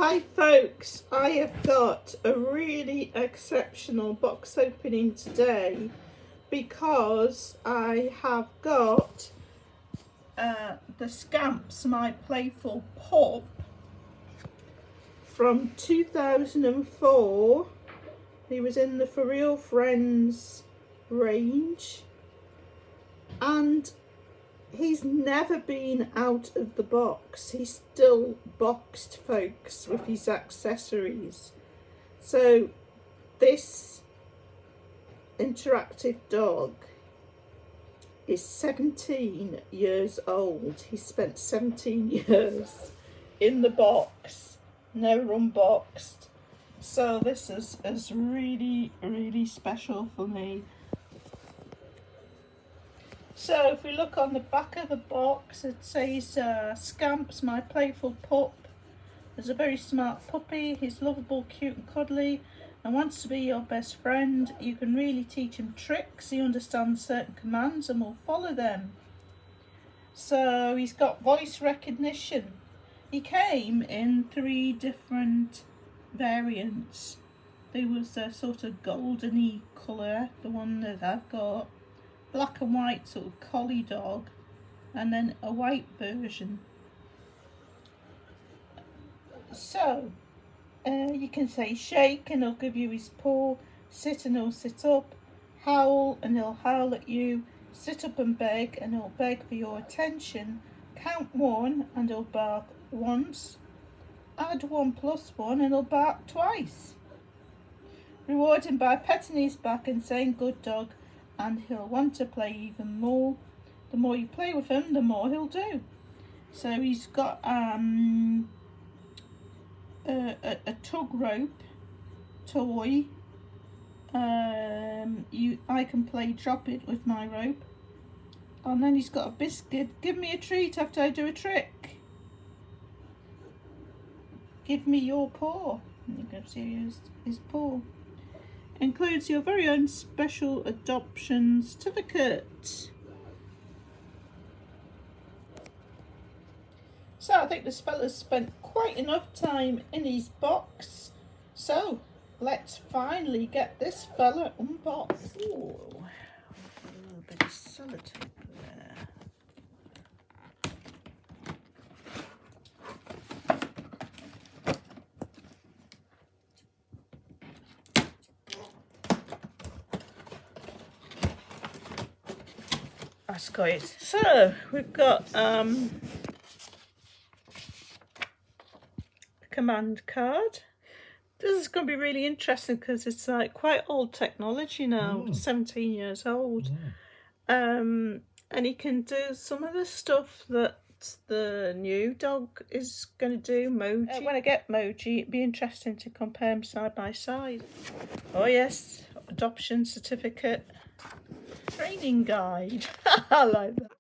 Hi folks, I have got a really exceptional box opening today because I have got the Scamps, my Playful Pup from 2004. He was in the Furreal Friends range and he's never been out of the box. He's still boxed, folks, with his accessories. So this interactive dog is 17 years old. He spent 17 years in the box, never unboxed. So this is really, really special for me. So if we look on the back of the box, it says Scamps, my Playful Pup. He's a very smart puppy. He's lovable, cute and cuddly and wants to be your best friend. You can really teach him tricks. He understands certain commands and will follow them. So he's got voice recognition. He came in 3 different variants. There was a sort of goldeny colour, the one that I've got. Black and white sort of collie dog, and then a white version. So you can say shake and he'll give you his paw, sit and he'll sit up, howl and he'll howl at you, sit up and beg and he'll beg for your attention, count 1 and he'll bark once, add 1 + 1 and he'll bark twice. Reward him by petting his back and saying good dog, and he'll want to play even more. The more you play with him, the more he'll do. So he's got a Tug Rope Toy. I can play drop it with my rope. And then he's got a biscuit. Give me a treat after I do a trick. Give me your paw. And you can see his paw. Includes your very own special adoption certificate. So I think this fella's spent quite enough time in his box. So let's finally get this fella unboxed. Ooh, a little bit of sellotape there. That's great. So we've got a command card. This is going to be really interesting because it's like quite old technology now. 17 years old. And he can do some of the stuff that the new dog is going to do. Moji. When I get Moji, it'd be interesting to compare them side by side. Oh yes, adoption certificate. Training guide. I like that.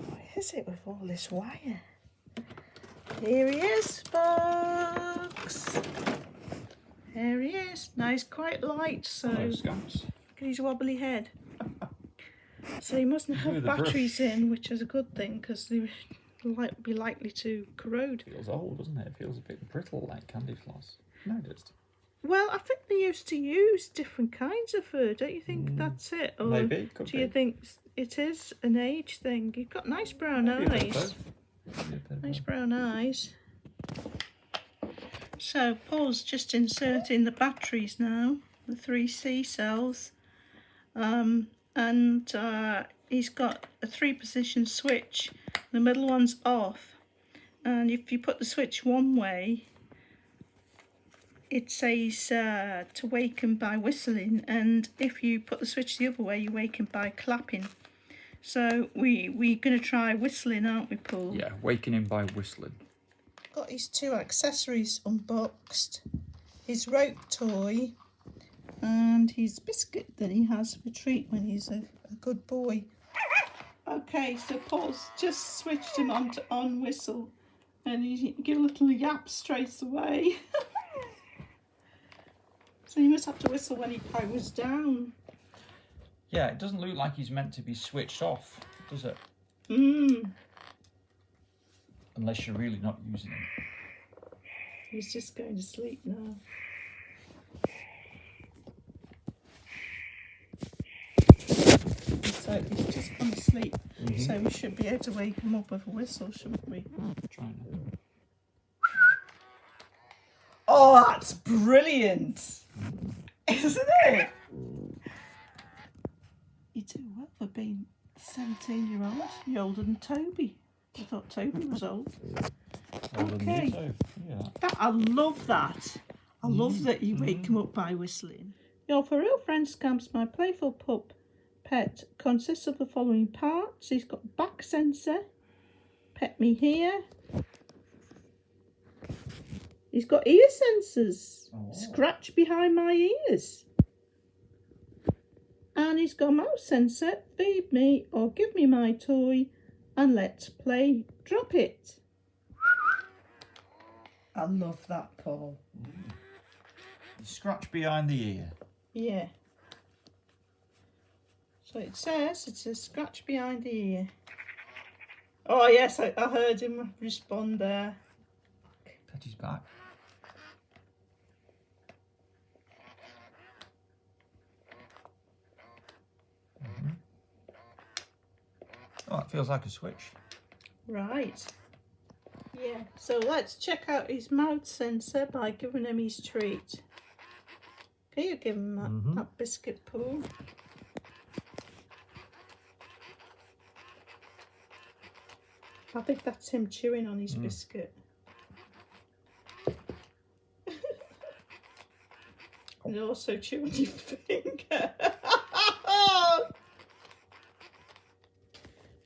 What is it with all this wire? Here he is, folks. Here he is. Now he's quite light, so hello, Scamps. Look at his wobbly head. So he mustn't have batteries in, which is a good thing because they might be likely to corrode. It feels old, doesn't it? It feels a bit brittle, like candy floss. Noticed. Well, I think they used to use different kinds of fur. Don't you think that's it? Or Maybe. Could do you think it is an age thing? You've got nice brown eyes. Nice brown eyes. So Paul's just inserting the batteries now, the 3C cells. And he's got a 3-position switch. The middle one's off, and if you put the switch one way, it says to waken by whistling, and if you put the switch the other way, you waken by clapping. So we're going to try whistling, aren't we, Paul? Yeah, wakening by whistling. Got his 2 accessories unboxed. His rope toy and his biscuit that he has for treat when he's a good boy. Okay, so Paul's just switched him on to on whistle and you give a little yap straight away. So you must have to whistle when he powers down. Yeah, it doesn't look like he's meant to be switched off, does it? Unless you're really not using him. He's just going to sleep now. So he's just gone to sleep. So we should be able to wake him up with a whistle, shouldn't we? Try now. Oh, that's brilliant! Isn't it? You do well for being 17-year-old. You're older than Toby. I thought Toby was old. Okay. I love that. I love that you wake him up by whistling. Your Furreal friend Scamps, my Playful Pup pet, consists of the following parts. He's got back sensor, pet me here. He's got ear sensors, scratch behind my ears. And he's got a mouse sensor, feed me or give me my toy and let's play, drop it. I love that, Paul. Scratch behind the ear. Yeah. So it says it's a scratch behind the ear. Oh yes, I heard him respond there. Pet his back. Oh, it feels like a switch. Right. Yeah, so let's check out his mouth sensor by giving him his treat. Okay, you give him that biscuit pool. I think that's him chewing on his biscuit. And also chewing your finger.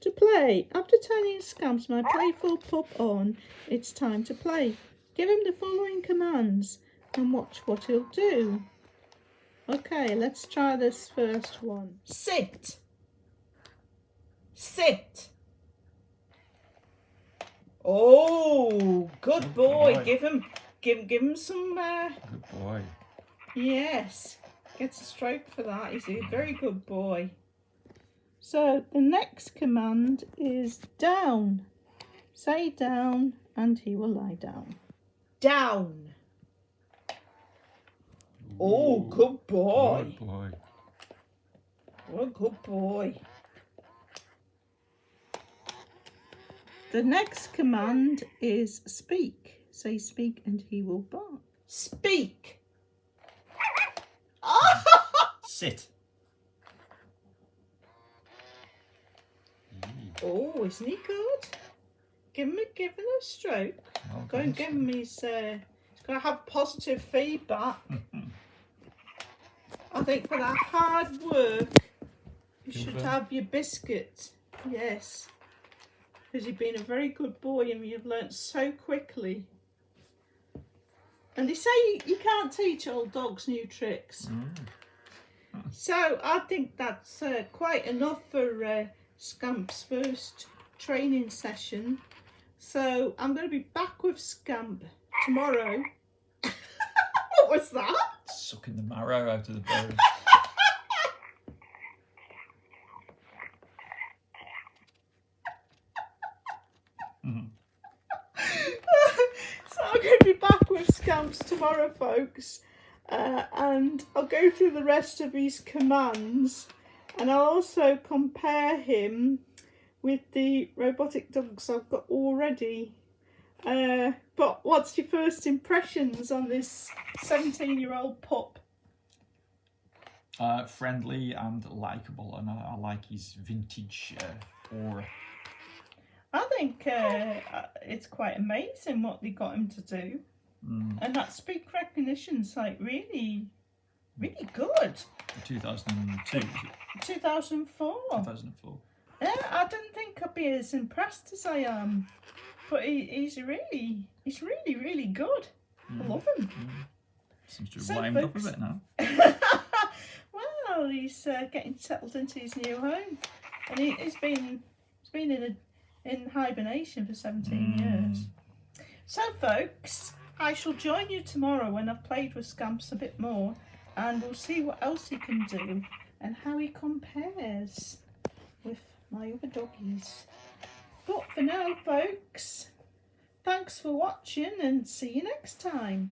To play. After turning Scamps, my Playful Pup on, it's time to play. Give him the following commands and watch what he'll do. Okay, let's try this first one. Sit. Sit. Oh, good boy. Give him some. Good boy. Yes, gets a stroke for that. He's a very good boy. So the next command is down. Say down and he will lie down. Down. Oh, good boy. Good boy. Oh, good boy. The next command is speak. Say speak and he will bark. Speak. Sit. Oh, isn't he good? Give him a stroke. Oh, Go and give him his. He's got to have positive feedback. I think for that hard work, you should have your biscuit. Yes, because you've been a very good boy and you've learnt so quickly. And they say you can't teach old dogs new tricks. So I think that's quite enough for Scamp's first training session. So I'm going to be back with Scamp tomorrow. What was that? Sucking the marrow out of the bone. So I'm going to be back with Scamps tomorrow, folks. And I'll go through the rest of his commands. And I'll also compare him with the robotic dogs I've got already. But what's your first impressions on this 17-year-old pup? Friendly and likeable, and I like his vintage aura. I think it's quite amazing what they got him to do. And that speak recognition's like really, really good. 2002, is it? 2004. 2004. Yeah, I didn't think I'd be as impressed as I am. But he's really, really good. I love him. Seems to have So, limed up a folks, bit now. Well, he's getting settled into his new home, and he's been in hibernation for 17 years. So, folks, I shall join you tomorrow when I've played with Scamps a bit more, and we'll see what else he can do and how he compares with my other doggies. But for now, folks, thanks for watching and see you next time.